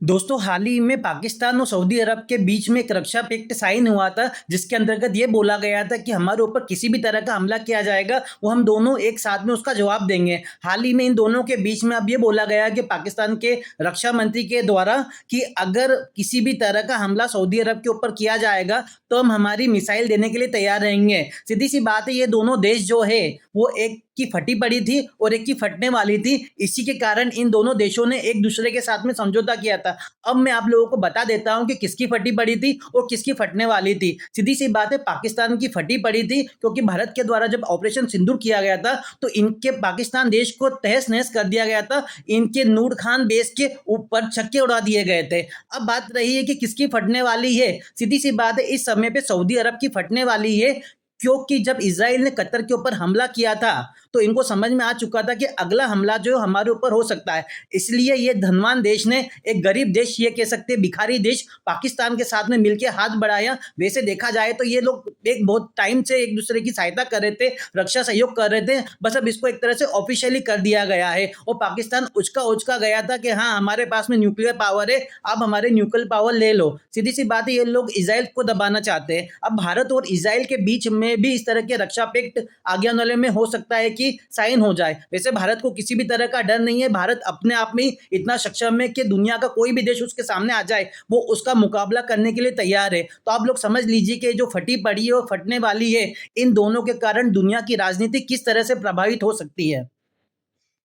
दोस्तों, हाल ही में पाकिस्तान और सऊदी अरब के बीच में एक रक्षा पैक्ट साइन हुआ था, जिसके अंतर्गत ये बोला गया था कि हमारे ऊपर किसी भी तरह का हमला किया जाएगा, वो हम दोनों एक साथ में उसका जवाब देंगे। हाल ही में इन दोनों के बीच में अब ये बोला गया कि पाकिस्तान के रक्षा मंत्री के द्वारा कि अगर किसी भी तरह का हमला सऊदी अरब के ऊपर किया जाएगा, तो हम हमारी मिसाइल देने के लिए तैयार रहेंगे। सीधी सी बात है, ये दोनों देश जो है वो एक की फटी पड़ी थी और एक की फटने वाली थी। इसी के कारण इन दोनों देशों ने एक दूसरे के साथ में समझौता किया था। अब मैं आप लोगों को बता देता हूं कि किसकी फटी पड़ी थी और किसकी फटने वाली थी। सीधी सी बात है, पाकिस्तान की फटी पड़ी थी क्योंकि भारत के द्वारा जब ऑपरेशन सिंदूर किया गया था तो इनके पाकिस्तान देश को तहस नहस कर दिया गया था। इनके नूर खान बेस के ऊपर छक्के उड़ा दिए गए थे। अब बात रही है कि किसकी फटने वाली है। सीधी सी बात है, इस समय पे सऊदी अरब की फटने वाली है, क्योंकि जब इजराइल ने कतर के ऊपर हमला किया था तो इनको समझ में आ चुका था कि अगला हमला जो हमारे ऊपर हो सकता है। इसलिए ये धनवान देश ने एक गरीब देश, ये कह सकते हैं भिखारी देश, पाकिस्तान के साथ में मिलकर हाथ बढ़ाया। वैसे देखा जाए तो ये लोग एक बहुत टाइम से एक दूसरे की सहायता कर रहे थे, रक्षा सहयोग कर रहे थे। बस अब इसको एक तरह से ऑफिशियली कर दिया गया है और पाकिस्तान उचका उचका गया था कि हाँ, हमारे पास में न्यूक्लियर पावर है, आप हमारे न्यूक्लियर पावर ले लो। सीधी सी बात है, ये लोग इजराइल को दबाना चाहते हैं। अब भारत और इजराइल के बीच में भी इस तरह के रक्षा पैक्ट आगे आने वाले में हो सकता है कि साइन हो जाए। वैसे भारत को किसी भी तरह का डर नहीं है। भारत अपने आप में इतना सक्षम है कि दुनिया का कोई भी देश उसके सामने आ जाए, वो उसका मुकाबला करने के लिए तैयार है। तो आप लोग समझ लीजिए कि जो फटी पड़ी है और फटने वाली है, इन दोनों के कारण दुनिया की राजनीति किस तरह से प्रभावित हो सकती है।